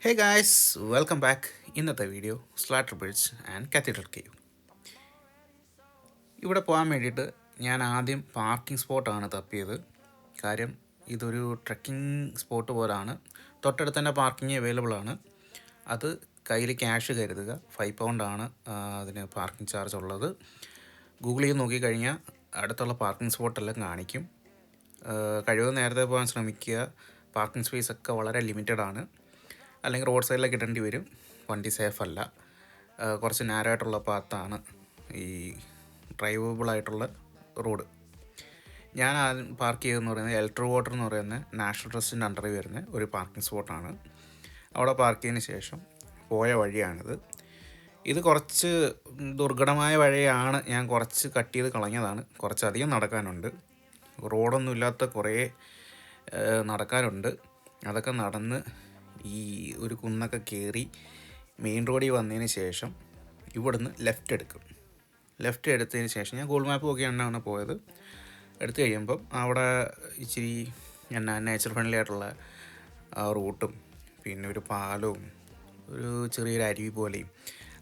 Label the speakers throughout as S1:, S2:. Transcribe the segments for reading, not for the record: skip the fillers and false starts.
S1: ഹേ guys, welcome back. ഇന്നത്തെ video Slaughter Bridge and Cathedral Cave. ഇവിടെ പോകാൻ വേണ്ടിയിട്ട് ഞാൻ ആദ്യം പാർക്കിംഗ് സ്പോട്ടാണ് തപ്പിയത്. കാര്യം ഇതൊരു ട്രക്കിംഗ് സ്പോട്ട് പോലാണ്. തൊട്ടടുത്ത് തന്നെ പാർക്കിംഗ് അവൈലബിൾ ആണ്. അത് കയ്യിൽ ക്യാഷ് കരുതുക. 5 പൗണ്ടാണ് അതിന് പാർക്കിംഗ് ചാർജ് ഉള്ളത്. ഗൂഗിൾ ചെയ്ത് നോക്കിക്കഴിഞ്ഞാൽ അടുത്തുള്ള പാർക്കിംഗ് സ്പോട്ടെല്ലാം കാണിക്കും. കഴിവതും നേരത്തെ പോകാൻ ശ്രമിക്കുക. പാർക്കിംഗ് സ്പേസ് ഒക്കെ വളരെ ലിമിറ്റഡ് ആണ്. അല്ലെങ്കിൽ റോഡ് സൈഡിലേക്ക് ഇടേണ്ടി വരും. വണ്ടി സേഫ് അല്ല. കുറച്ച് നാരായിട്ടുള്ള പാത്താണ് ഈ ഡ്രൈവബിളായിട്ടുള്ള റോഡ്. ഞാൻ ആദ്യം പാർക്ക് ചെയ്തതെന്ന് പറയുന്നത് എൽട്രോ വാട്ടർ എന്ന് പറയുന്ന നാഷണൽ ട്രസ്റ്റിൻ്റെ അണ്ടറിൽ വരുന്ന ഒരു പാർക്കിംഗ് സ്പോട്ടാണ്. അവിടെ പാർക്ക് ചെയ്തതിന് ശേഷം പോയ വഴിയാണിത്. ഇത് കുറച്ച് ദുർഘടമായ വഴിയാണ്. ഞാൻ കുറച്ച് കട്ട് ചെയ്ത് കളഞ്ഞതാണ്. കുറച്ചധികം നടക്കാനുണ്ട്. റോഡൊന്നും ഇല്ലാത്ത കുറേ നടക്കാനുണ്ട്. അതൊക്കെ നടന്ന് ഈ ഒരു കുന്നൊക്കെ കയറി മെയിൻ റോഡിൽ വന്നതിന് ശേഷം ഇവിടുന്ന് ലെഫ്റ്റ് എടുക്കും. ലെഫ്റ്റ് എടുത്തതിന് ശേഷം ഞാൻ ഗൂഗിൾ മാപ്പ് നോക്കിയാണ് പോയത്. എടുത്തു കഴിയുമ്പം അവിടെ ഇച്ചിരി നേച്ചർ ഫ്രണ്ട്ലി ആയിട്ടുള്ള റൂട്ടും പിന്നെ ഒരു പാലവും ഒരു ചെറിയൊരു അരുവി പോലെയും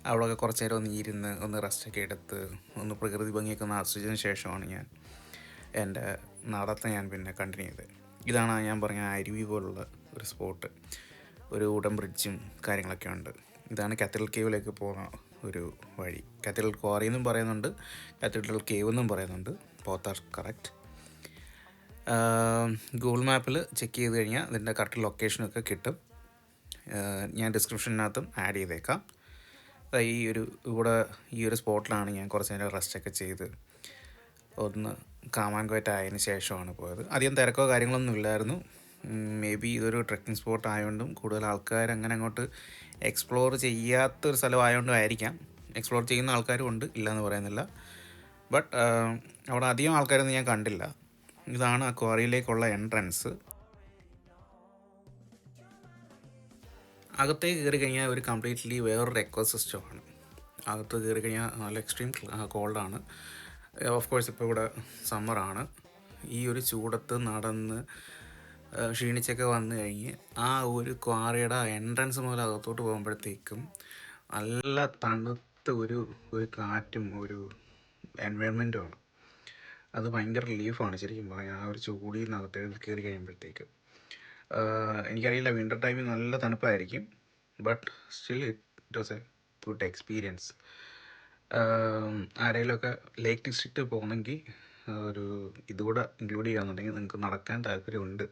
S1: അവിടെയൊക്കെ കുറച്ച് നേരം ഒന്ന് ഇരുന്ന് ഒന്ന് റെസ്റ്റൊക്കെ എടുത്ത് ഒന്ന് പ്രകൃതി ഭംഗിയൊക്കെ ഒന്ന് ആസ്വദിച്ചതിന് ശേഷമാണ് ഞാൻ എൻ്റെ നടത്തം പിന്നെ കണ്ടിന്യൂ ചെയ്തത്. ഇതാണ് ഞാൻ പറഞ്ഞ അരുവി പോലുള്ള ഒരു സ്പോട്ട്. ഒരു വുഡൻ ബ്രിഡ്ജും കാര്യങ്ങളൊക്കെ ഉണ്ട്. ഇതാണ് കാത്തീഡ്രൽ കേവിലേക്ക് പോകുന്ന ഒരു വഴി. കാത്തീഡ്രൽ ക്വാറി എന്നും പറയുന്നുണ്ട്, കാത്തീഡ്രൽ കേവ് എന്നും പറയുന്നുണ്ട്. Both are correct. ഗൂഗിൾ മാപ്പിൽ ചെക്ക് ചെയ്ത് കഴിഞ്ഞാൽ അതിൻ്റെ കറക്റ്റ് ലൊക്കേഷനൊക്കെ കിട്ടും. ഞാൻ ഡിസ്ക്രിപ്ഷനകത്തും ആഡ് ചെയ്തേക്കാം. ഇവിടെ ഈ ഒരു സ്പോട്ടിലാണ് ഞാൻ കുറച്ച് നേരം റെസ്റ്റൊക്കെ ചെയ്ത് ഒന്ന് കാമാൻ ആയതിനു ശേഷമാണ് പോയത്. അധികം തിരക്കോ കാര്യങ്ങളൊന്നും ഇല്ലായിരുന്നു. മേ ബി ഇതൊരു ട്രെക്കിംഗ് സ്പോട്ട് ആയതുകൊണ്ടും കൂടുതൽ ആൾക്കാർ അങ്ങനെ അങ്ങോട്ട് എക്സ്പ്ലോർ ചെയ്യാത്തൊരു സ്ഥലമായതുകൊണ്ടും ആയിരിക്കാം. എക്സ്പ്ലോർ ചെയ്യുന്ന ആൾക്കാരും ഉണ്ട്, ഇല്ലയെന്ന് പറയുന്നില്ല. ബട്ട് അവിടെ അധികം ആൾക്കാരൊന്നും ഞാൻ കണ്ടില്ല. ഇതാണ് ആ ക്വാറിയിലേക്കുള്ള എൻട്രൻസ്. അകത്തേക്ക് കയറി കഴിഞ്ഞാൽ ഒരു കംപ്ലീറ്റ്ലി വേറൊരു എക്കോ സിസ്റ്റമാണ്. അകത്ത് കയറി കഴിഞ്ഞാൽ നല്ല എക്സ്ട്രീം കോൾഡാണ്. ഓഫ് കോഴ്സ് ഇപ്പോൾ ഇവിടെ സമ്മറാണ്. ഈ ഒരു ചൂടത്ത് നടന്ന് ക്ഷീണിച്ചൊക്കെ വന്നു കഴിഞ്ഞ് ആ ഒരു ക്വാറിയുടെ എൻട്രൻസ് മുതൽ അകത്തോട്ട് പോകുമ്പോഴത്തേക്കും നല്ല തണുത്ത ഒരു കാറ്റും ഒരു എൻവയോൺമെൻറ്റുമാണ്. അത് ഭയങ്കര റിലീഫാണ് ശരിക്കും പറയാം. ആ ഒരു ചൂടിൽ നിന്ന് അകത്തേക്ക് കയറി കഴിയുമ്പോഴത്തേക്ക് എനിക്കറിയില്ല, വിൻ്റർ ടൈമിൽ നല്ല തണുപ്പായിരിക്കും. But still it was A good experience. ആരെങ്കിലുമൊക്കെ ലേക്ക് ഡിസ്ട്രിക്റ്റ് പോകുന്നെങ്കിൽ ഒരു ഇതുകൂടെ ഇൻക്ലൂഡ് ചെയ്യാന്നുണ്ടെങ്കിൽ നിങ്ങൾക്ക് നടക്കാൻ താല്പര്യമുണ്ട്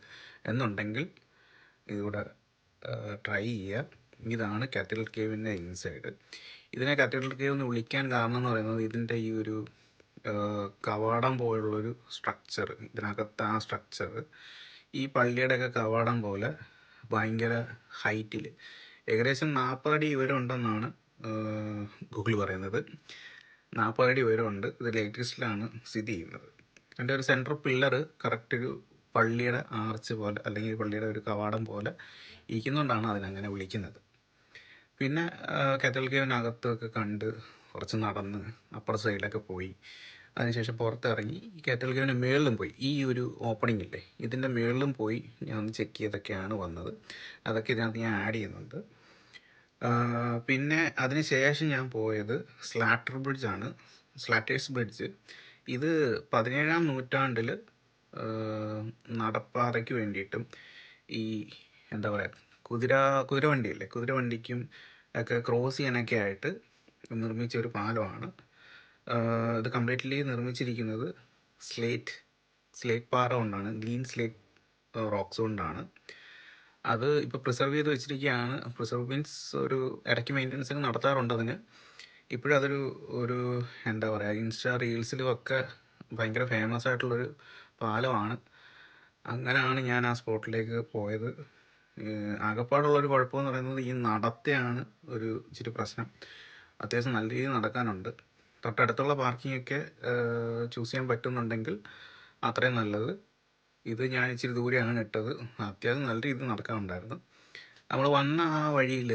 S1: എന്നുണ്ടെങ്കിൽ ഇതുകൂടെ ട്രൈ ചെയ്യുക. ഇതാണ് കാത്തീഡ്രൽ കേവിൻ്റെ ഇൻസൈഡ്. ഇതിനെ കാത്തീഡ്രൽ കേവ് എന്ന് വിളിക്കാൻ കാരണം എന്ന് പറയുന്നത് ഇതിൻ്റെ ഈ ഒരു കവാടം പോലുള്ളൊരു സ്ട്രക്ചർ, ഇതിനകത്ത് ആ സ്ട്രക്ചർ ഈ പള്ളിയുടെയൊക്കെ കവാടം പോലെ ഭയങ്കര ഹൈറ്റിൽ ഏകദേശം 40 അടി ഉയരം ഉണ്ടെന്നാണ് ഗൂഗിൾ പറയുന്നത്. 40 അടി ഉയരമുണ്ട്. ഇത് ലേറ്റസ്റ്റിലാണ് സ്ഥിതി ചെയ്യുന്നത്. അതിൻ്റെ ഒരു സെൻട്രൽ പില്ലർ കറക്റ്റ് ഒരു പള്ളിയുടെ ആർച്ച് പോലെ അല്ലെങ്കിൽ പള്ളിയുടെ ഒരു കവാടം പോലെ ഇരിക്കുന്നതുകൊണ്ടാണ് അതിനങ്ങനെ വിളിക്കുന്നത്. പിന്നെ കാത്തീഡ്രൽ കേവിനകത്തൊക്കെ കണ്ട് കുറച്ച് നടന്ന് അപ്പുറ സൈഡിലൊക്കെ പോയി അതിനുശേഷം പുറത്തിറങ്ങി ഈ കാത്തീഡ്രൽ കേവിൻ്റെ മുകളിലും പോയി. ഈ ഒരു ഓപ്പണിംഗ് ഇല്ലേ, ഇതിൻ്റെ മുകളിലും പോയി ഞാൻ ഒന്ന് ചെക്ക് ചെയ്തൊക്കെയാണ് വന്നത്. അതൊക്കെ ഇതിനകത്ത് ഞാൻ ആഡ് ചെയ്യുന്നുണ്ട്. പിന്നെ അതിന് ശേഷം ഞാൻ പോയത് സ്ലാട്ടർ ബ്രിഡ്ജാണ്, സ്ലാറ്റേഴ്സ് ബ്രിഡ്ജ്. ഇത് 17-ാം നൂറ്റാണ്ടിൽ നടപ്പാതയ്ക്ക് വേണ്ടിയിട്ടും ഈ എന്താ പറയുക കുതിരവണ്ടിയല്ലേ, കുതിരവണ്ടിക്കും ഒക്കെ ക്രോസ് ചെയ്യാനൊക്കെ ആയിട്ട് നിർമ്മിച്ച ഒരു പാലമാണ്. ഇത് കംപ്ലീറ്റ്ലി നിർമ്മിച്ചിരിക്കുന്നത് സ്ലേറ്റ് പാറ കൊണ്ടാണ്, ഗ്രീൻ സ്ലേറ്റ് റോക്സ് കൊണ്ടാണ്. അത് ഇപ്പോൾ പ്രിസർവ് ചെയ്ത് വെച്ചിരിക്കുകയാണ്. പ്രിസർവ് മീൻസ് ഒരു ഇടയ്ക്ക് മെയിൻ്റനൻസ് ഒക്കെ നടത്താറുണ്ട് അതിന്. ഇപ്പോഴും അതൊരു ഒരു എന്താ പറയുക, ഇൻസ്റ്റാ റീൽസിലും ഒക്കെ ഭയങ്കര ഫേമസ് ആയിട്ടുള്ളൊരു പാലമാണ്. അങ്ങനെയാണ് ഞാൻ ആ സ്പോട്ടിലേക്ക് പോയത്. ആകെപ്പാടുള്ളൊരു കുഴപ്പമെന്ന് പറയുന്നത് ഈ നടത്തയാണ് ഒരു ഇച്ചിരി പ്രശ്നം. അത്യാവശ്യം നല്ല രീതിയിൽ നടക്കാനുണ്ട്. തൊട്ടടുത്തുള്ള പാർക്കിങ്ങൊക്കെ ചൂസ് ചെയ്യാൻ പറ്റുന്നുണ്ടെങ്കിൽ അത്രയും നല്ലത്. ഇത് ഞാൻ ഇച്ചിരി ദൂരെയാണ് ഇട്ടത്. അത്യാവശ്യം നല്ല രീതിയിൽ നടക്കാനുണ്ടായിരുന്നു. നമ്മൾ വന്ന ആ വഴിയിൽ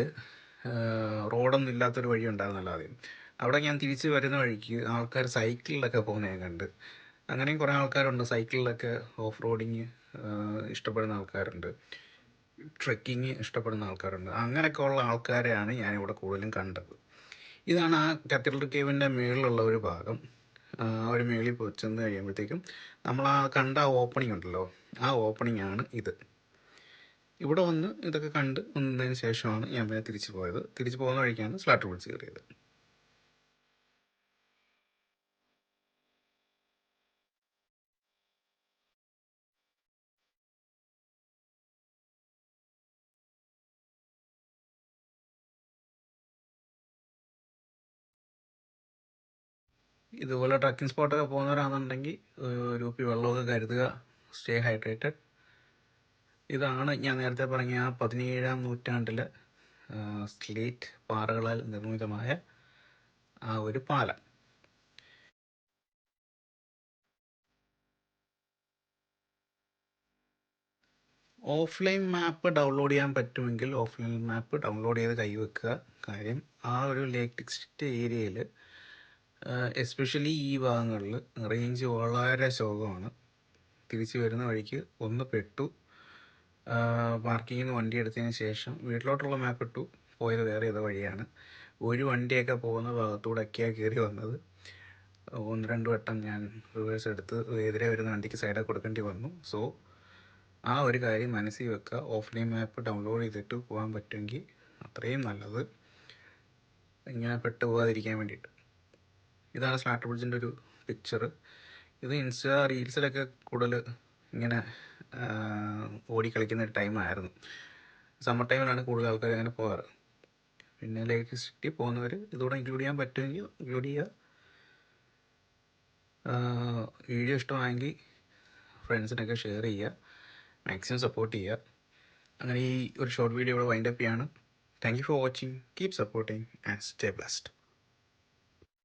S1: റോഡൊന്നും ഇല്ലാത്തൊരു വഴി ഉണ്ടായിരുന്നല്ലോ ആദ്യം. അവിടെ ഞാൻ തിരിച്ച് വരുന്ന വഴിക്ക് ആൾക്കാർ സൈക്കിളിലൊക്കെ പോകുന്നത് ഞാൻ കണ്ട്. അങ്ങനെയും കുറേ ആൾക്കാരുണ്ട് സൈക്കിളിലൊക്കെ ഓഫ് റോഡിങ് ഇഷ്ടപ്പെടുന്ന ആൾക്കാരുണ്ട്. ട്രെക്കിങ് ഇഷ്ടപ്പെടുന്ന ആൾക്കാരുണ്ട്. അങ്ങനെയൊക്കെ ഉള്ള ആൾക്കാരെയാണ് ഞാനിവിടെ കൂടുതലും കണ്ടത്. ഇതാണ് ആ കത്തീഡ്രൽ കേവിൻ്റെ മുകളിലുള്ള ഒരു ഭാഗം. ഒരു മുകളിൽ പോയി ചെന്ന് കഴിയുമ്പോഴത്തേക്കും നമ്മൾ ആ കണ്ട ഓപ്പണിംഗ് ഉണ്ടല്ലോ, ആ ഓപ്പണിംഗ് ആണ് ഇത്. ഇവിടെ വന്ന് ഇതൊക്കെ കണ്ട് വന്നതിന് ശേഷമാണ് ഞാൻ പിന്നെ തിരിച്ചു പോയത്. തിരിച്ചു പോകുന്ന വഴിക്കാണ് സ്ലാട്ടർ ബ്രിഡ്ജ് കയറിയത്. ഇതുപോലെ ട്രക്കിംഗ് സ്പോട്ടൊക്കെ പോകുന്നവരാണെന്നുണ്ടെങ്കിൽ ഒരു കുപ്പി വെള്ളമൊക്കെ കരുതുക. Stay hydrated. ഇതാണ് ഞാൻ നേരത്തെ പറഞ്ഞ ആ 17-ാം നൂറ്റാണ്ടിലെ സ്ലേറ്റ് പാറകളാൽ നിർമ്മിതമായ ആ ഒരു പാലം. ഓഫ്ലൈൻ മാപ്പ് ഡൗൺലോഡ് ചെയ്യാൻ പറ്റുമെങ്കിൽ ഓഫ്ലൈൻ മാപ്പ് ഡൗൺലോഡ് ചെയ്ത് കൈവെക്കുക. കാര്യം ആ ഒരു ലേക്ക് ഡിസ്ട്രിക്റ്റ് ഏരിയയിൽ എസ്പെഷ്യലി ഈ ഭാഗങ്ങളിൽ റേഞ്ച് വളരെ ശോകമാണ്. തിരിച്ചു വരുന്ന വഴിക്ക് ഒന്ന് പെട്ടു. പാർക്കിങ്ങിൽ നിന്ന് വണ്ടി എടുത്തതിന് ശേഷം വീട്ടിലോട്ടുള്ള മാപ്പ് ഇട്ടു, പോയത് വേറെ ഏതോ വഴിയാണ്. ഒരു വണ്ടിയൊക്കെ പോകുന്ന ഭാഗത്തൂടെയൊക്കെയാണ് കയറി വന്നത്. 1-2 വട്ടം ഞാൻ റിവേഴ്സ് എടുത്ത് എതിരെ വരുന്ന വണ്ടിക്ക് സൈഡൊക്കെ കൊടുക്കേണ്ടി വന്നു. സോ ആ ഒരു കാര്യം മനസ്സിൽ വെക്കുക. ഓഫ്ലൈൻ മാപ്പ് ഡൗൺലോഡ് ചെയ്തിട്ട് പോകാൻ പറ്റുമെങ്കിൽ അത്രയും നല്ലത്, ഇങ്ങനെ പെട്ടു പോകാതിരിക്കാൻ വേണ്ടിയിട്ട്. ഇതാണ് സ്ലാട്ടർ ബ്രിഡ്ജിൻ്റെ ഒരു പിക്ചർ. ഇത് റീൽസിലൊക്കെ കൂടുതൽ ഇങ്ങനെ ഓടിക്കളിക്കുന്ന ഒരു ടൈമായിരുന്നു. സമ്മർ ടൈമിലാണ് കൂടുതൽ ആൾക്കാർ അങ്ങനെ പോകാറ്. പിന്നെ ലേക്ക് സിറ്റി പോകുന്നവർ ഇതുകൂടെ ഇൻക്ലൂഡ് ചെയ്യാൻ പറ്റുമെങ്കിൽ ഇൻക്ലൂഡ് ചെയ്യുക. വീഡിയോ ഇഷ്ടമായെങ്കിൽ ഫ്രണ്ട്സിനൊക്കെ ഷെയർ ചെയ്യുക, മാക്സിമം സപ്പോർട്ട് ചെയ്യുക. അങ്ങനെ ഈ ഒരു ഷോർട്ട് വീഡിയോ ഇവിടെ വൈൻഡപ്പ് ചെയ്യാണ്. Thank you for watching. Keep supporting and stay blessed.